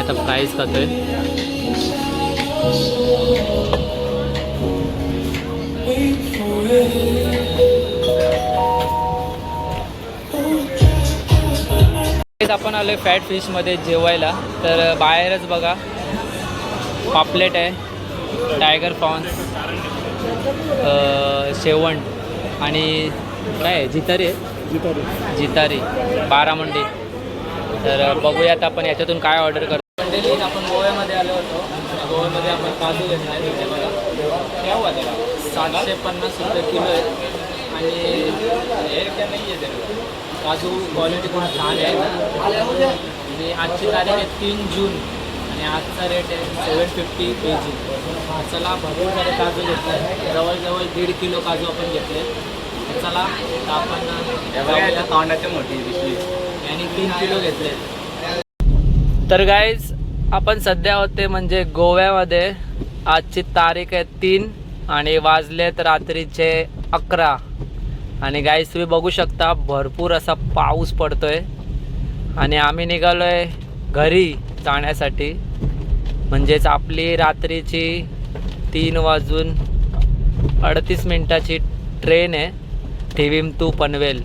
आम्ही आता फ्राईज खातोय. आपण आलोय फॅट फिशमध्ये जेवायला. तर बाहेरच बघा पापलेट आहे, टायगर प्रॉन्स, शेवंट आणि काय आहे जितारी आहे, जितारी बारामंडी. तर बघूयात आपण याच्यातून काय ऑर्डर करतो. मंडळी आपण गोव्यामध्ये आलो होतो. गोव्यामध्ये आपण काजू घेतला आहे. तिथे बघा क्या हुआ त्याला 750 रुपये किलो आहे. आणि नाही आहे काजू क्वालिटी पण छान आहे. आणि आजची तारीख आहे 3 जून आणि आजचा रेट आहे 750 kg. चला भरपूर सारे काजू घेतले, जवळजवळ 1.5 किलो काजू आपण घेतले. चला आपण तोंडाची मोठी दिसली आणि 3 किलो घेतले. तर गाईज आपण सध्या होते म्हणजे गोव्यामध्ये. आजची तारीख आहे 3 आणि वाजलेत रात्रीचे 11. आणि गाईज तुम्ही बघू शकता भरपूर असा पाऊस पडतोय आणि आम्ही निघालोय घरी जाण्यासाठी. म्हणजेच आपली रात्रीची 3:38 ट्रेन आहे TVM to पनवेल.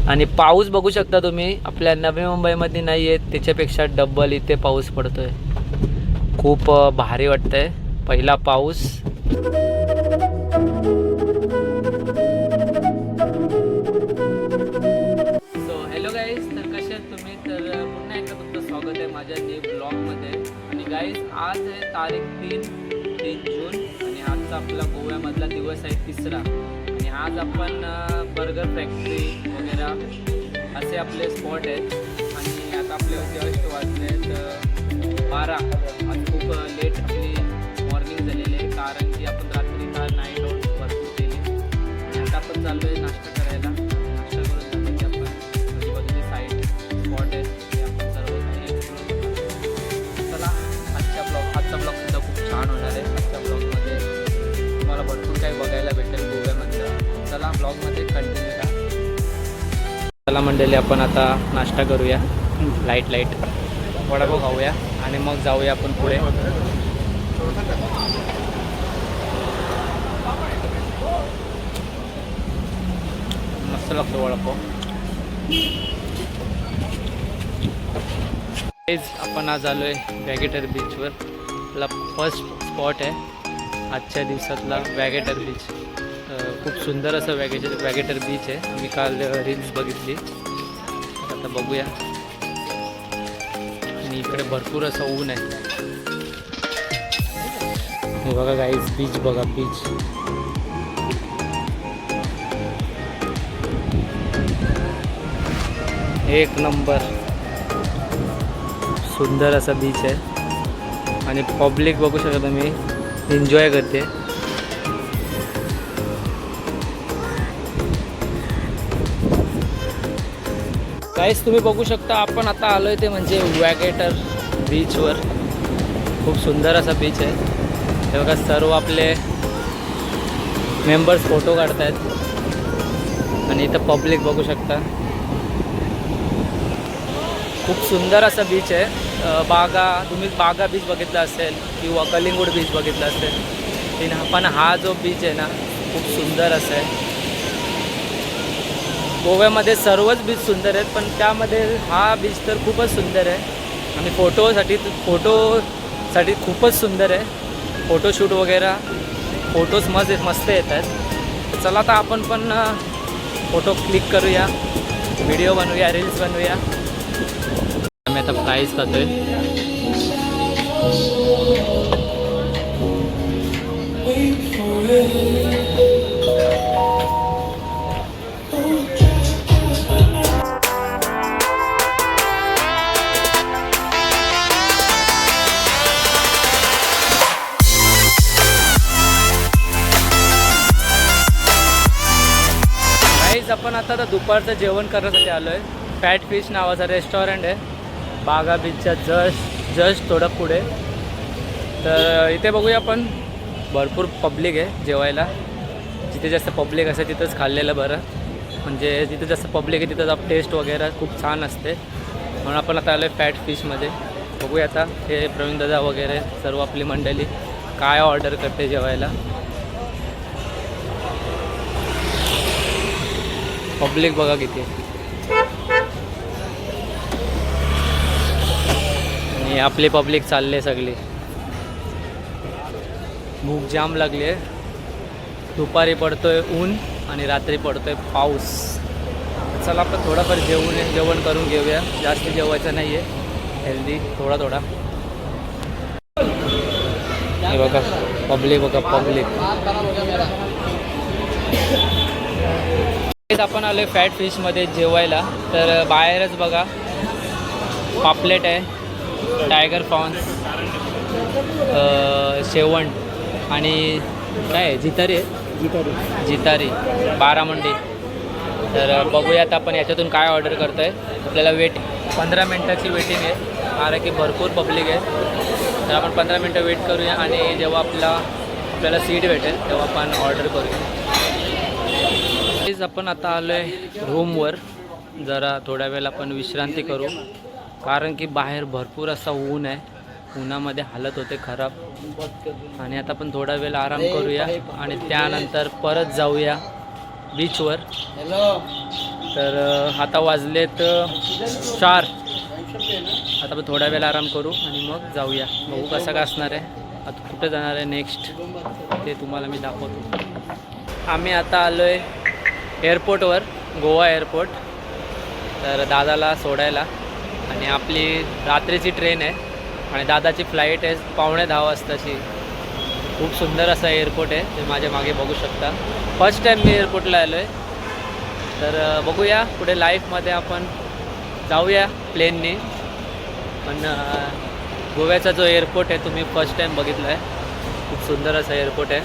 आणि पाऊस बघू शकता तुम्ही, आपल्या नवी मुंबईमध्ये नाही आहे त्याच्यापेक्षा डबल इथे पाऊस पडतोय. खूप भारी वाटतंय पहिला पाऊस. हॅलो गाईज, तर कसे आहेत तुम्ही? तर पुन्हा एकदा तुमचं स्वागत आहे माझ्या न्यू ब्लॉगमध्ये. आणि गाईज आज आहे तारीख 3 जून आणि आजचा आपला गोव्यामधला दिवस आहे 3रा. आणि आज आपण बर्गर फॅक्टरी वगैरे असे आपले स्पॉट आहेत. आणि आता आपले जस्ट वाजले 12. आज खूप लेट आपली मॉर्निंग झालेली आहे कारण की आपण रात्री नाईट आउट भरपूर केली. आणि आता आपण चाललो आहे नाश्ता करायला. नाश्ता करून झालं की आपण आजूबाजूचे साईड स्पॉट आहेत ते आपण सर्व काही एक्सप्लोर करणार. चला आजचा ब्लॉगसुद्धा खूप छान होणार आहे. आजच्या ब्लॉगमध्ये तुम्हाला भरपूर काही बघायला भेटेल गोव्यामधलं. चला ब्लॉगमध्ये कंटिन्यू करा. चला मंडळी आपण आता नाश्ता करूया, लाईट वडापाव खाऊया आणि मग जाऊया आपण पुढे. मस्त लागतो वडापाव. आपण आज आलो आहे वॅगेटर बीचवर. आपला फर्स्ट स्पॉट आहे आजच्या दिवसातला वॅगेटर बीच. खूप सुंदर असं वॅगेटर बीच आहे. आम्ही काल रील्स बघितली, आता बघूया. आणि इकडे भरपूर असं ऊन आहे. हे बघा गाईज, बीच बघा, बीच एक नंबर. सुंदर असा बीच आहे आणि पब्लिक बघू शकता तुम्ही एन्जॉय करते. गाईस तुम्ही बघू शकता आपण आता आलोय ते म्हणजे वॅगेटर बीचवर. खूप सुंदर असा बीच आहे. हे बघा सर्व आपले मेंबर्स फोटो काढतायत आणि इथं पब्लिक बघू शकता. खूप सुंदर असा बीच आहे. तुम्ही बागा बीच बघितला असेल किंवा कलिंगूट बीच बघितला असेल, पण हा जो बीच आहे ना खूप सुंदर असा आहे. गोव्यामध्ये सर्वच बीच सुंदर आहेत पण त्यामध्ये हा बीच तर खूपच सुंदर आहे. आणि फोटोसाठी खूपच सुंदर आहे. फोटोशूट वगैरे फोटोज मस्त येतात. चला आता आपण पण फोटो क्लिक करूया, व्हिडिओ बनवूया, रील्स बनवूया. आम्ही आता फ्राईज खातोय. आपण आता दुपारचं जेवण करण्यासाठी आलो आहे. फॅट फिश नावाचा रेस्टॉरंट आहे बागा बीचच्या जस्ट थोडं पुढे. तर इथे बघूया आपण भरपूर पब्लिक आहे जेवायला. जिथे जास्त पब्लिक असते तिथंच खाल्लेलं बरं. म्हणजे जिथे जास्त पब्लिक आहे तिथं टेस्ट वगैरे खूप छान असते. म्हणून आपण आता आलो आहे फॅट फिशमध्ये. बघूया आता हे प्रवीण दादा वगैरे सर्व आपली मंडळी काय ऑर्डर करते जेवायला. पब्लिक बघा किती. आणि आपली पब्लिक चालले सगळी. भूक जाम लागली आहे. दुपारी पडतोय ऊन आणि रात्री पडतोय पाऊस. चला आपण थोडंफार जेवण करून घेऊया. जास्त जेवायचं नाही आहे, हेल्दी थोडा थोडा. हे बघा पब्लिक, बघा पब्लिक. आपण आलो आहे फॅट फिशमध्ये जेवायला. तर बाहेरच बघा पापलेट आहे, टायगर प्रॉन्स, शेवण आणि काय आहे जितारी आहे, जितारी बारामंडी. तर बघूयात आपण याच्यातून काय ऑर्डर करतो आहे. आपल्याला 15 मिनटाची वेटिंग आहे, कारण की भरपूर पब्लिक आहे. तर आपण 15 मिनटं वेट करूया आणि जेव्हा आपल्याला सीट भेटेल तेव्हा आपण ऑर्डर करूया. आपण आता आलो आहे रूमवर. जरा थोड्या वेळ आपण विश्रांती करू, कारण की बाहेर भरपूर असा ऊन आहे. उन्हामध्ये हालत होते खराब. आणि आता आपण थोडा वेळ आराम करूया आणि त्यानंतर परत जाऊया बीचवर. तर आता वाजलेत 4. आता आपण थोडा वेळ आराम करू आणि मग जाऊया. बघू कसं काय असणार आहे, आता कुठं जाणार आहे नेक्स्ट ते तुम्हाला मी दाखवतो. आम्ही आता आलो आहे एअरपोर्टवर, गोवा एअरपोर्ट. तर दादाला सोडायला. आणि आपली रात्रीची ट्रेन आहे आणि दादाची फ्लाईट आहे 9:15 वाजताची. खूप सुंदर असा एअरपोर्ट आहे, ते माझ्या मागे बघू शकता. फर्स्ट टाईम मी एअरपोर्टला आलो आहे. तर बघूया पुढे लाईफमध्ये आपण जाऊया प्लेनने. पण गोव्याचा जो एअरपोर्ट आहे तुम्ही फर्स्ट टाईम बघितला आहे. खूप सुंदर असा एअरपोर्ट आहे,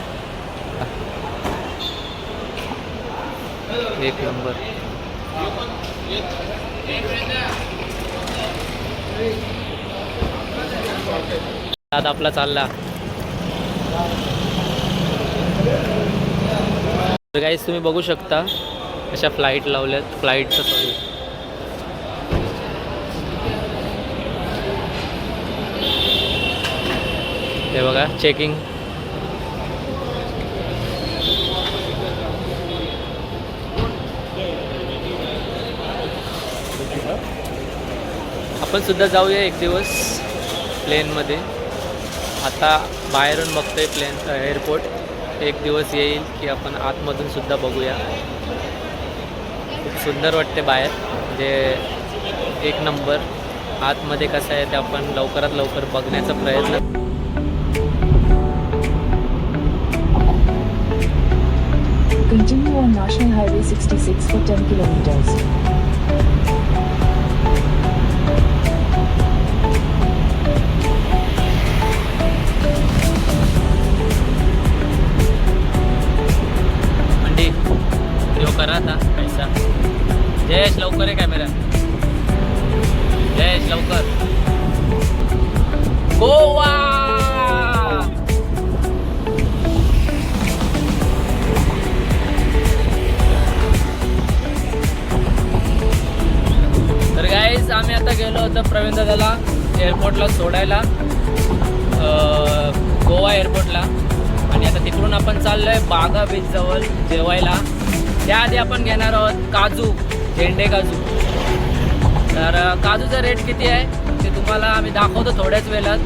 एक नंबर. दादा आपला चालला. तर गाईस तुम्ही बघू शकता अशा फ्लाईट लावल्यात, फ्लाईटचं सॉरी हे बघा चेकिंग. आपण सुद्धा जाऊया एक दिवस प्लेनमध्ये. आता बाहेरून बघतोय प्लेन एअरपोर्ट. एक दिवस येईल की आपण आतमधून सुद्धा बघूया. खूप सुंदर वाटते बाहेर, म्हणजे एक नंबर. आतमध्ये कसं आहे ते आपण लवकरात लवकर बघण्याचा प्रयत्न. Continue on National Highway 66 for 10 kilometers. मंडी जो करा था पैसा. जयेश लवकर आहे कॅमेरा. जयेश लवकर. गोवा. तर गाईज आम्ही आता गेलो होतो प्रवीण दादाला एअरपोर्टला सोडायला, गोवा एअरपोर्टला. आणि आता तिकडून आपण चाललो आहे बागा बीचजवळ जेवायला. त्याआधी आपण घेणार आहोत काजू, झेंडे काजू. तर काजूचा रेट किती आहे ते तुम्हाला आम्ही दाखवतो थोड्याच वेळात.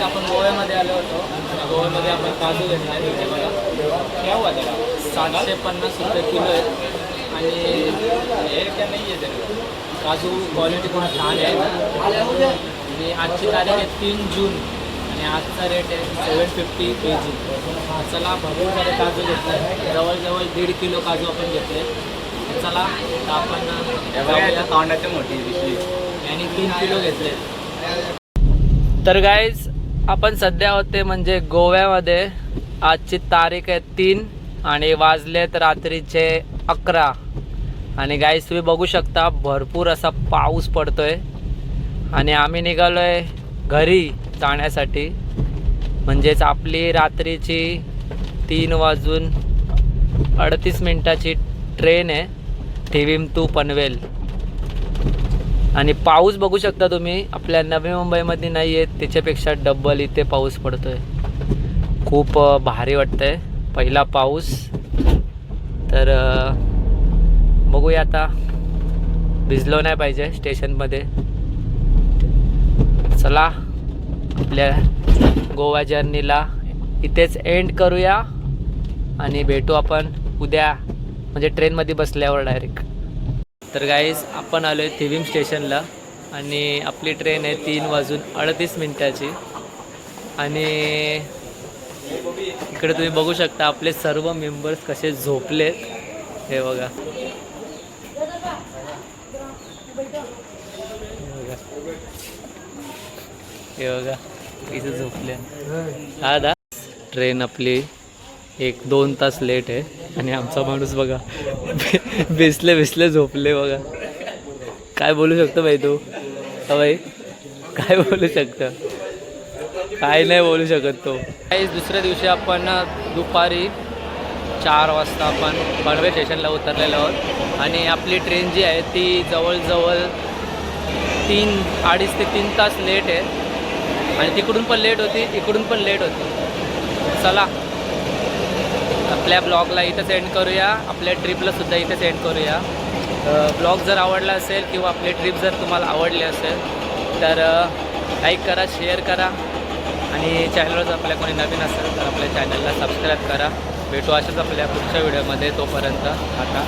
आपण गोव्यामध्ये आलो होतो. गोव्यामध्ये आपण काजू घेतला आहे. केव्हा त्याला 750 रुपये किलो आहे. आणि हे काय नाही आहे त्याला. काजू क्वालिटी खूप छान आहे. आणि आजची तारीख आहे 3 जून आणि आजचा रेट आहे 750 kg. चला भरपूर सारे काजू घेतले, जवळजवळ 1.5 किलो काजू आपण घेतले. चला आता आपण तोंडाची मोठी पिशवी आणि 3 किलो घेतले. तर गाईज आपण सध्या होते म्हणजे गोव्यामध्ये. आजची तारीख आहे 3 आणि वाजलेत रात्रीचे 11. आणि गाईज तुम्ही बघू शकता भरपूर असा पाऊस पडतोय आणि आम्ही निघालो आहे घरी जाण्यासाठी. म्हणजेच आपली रात्रीची 3:38 ट्रेन आहे TVIM to पनवेल. आणि पाऊस बघू शकता तुम्ही, आपल्या नवी मुंबईमध्ये नाही आहे त्याच्यापेक्षा डबल इथे पाऊस पडतोय. खूप भारी वाटतंय पहिला पाऊस. तर बघूया आता, भिजलो नाही पाहिजे स्टेशनमध्ये. चला आपल्या गोवा जर्नीला इथेच एंड करूया आणि भेटू आपण उद्या म्हणजे ट्रेनमध्ये बसल्यावर डायरेक्ट. तर गाईज आपण आलो आहे TVIM स्टेशनला आणि आपली ट्रेन आहे 3:38 आणि इकडे तुम्ही बघू शकता आपले सर्व मेंबर्स कसे झोपलेत. हे बघा, हे बघा इथे झोपले. हा दा ट्रेन आपली 1-2 तास लेट आहे आणि आमचा माणूस बघा बेसले झोपले बघा. काय बोलू शकतो भाई तू? हा भाई काय बोलू शकतं? काय नाही बोलू शकत तो. दुसऱ्या दिवशी आपण दुपारी 4 वाजता आपण पनवेल स्टेशनला उतरलेलो आहोत आणि आपली ट्रेन जी आहे ती जवळजवळ 2.5 ते 3 तास लेट आहे. आणि तिकडून पण लेट होती, इकडून पण लेट होती. चला आपल्या ब्लॉगला इथंच एंड करूया, आपल्या ट्रिपलासुद्धा इथेच एंड करूया. ब्लॉग जर आवडला असेल किंवा आपली ट्रिप जर तुम्हाला आवडली असेल तर लाईक करा, शेअर करा आणि चॅनलवर जर आपल्या कोणी नवीन असेल तर आपल्या चॅनलला सबस्क्राईब करा. भेटू अशाच आपल्या पुढच्या व्हिडिओमध्ये. तोपर्यंत आता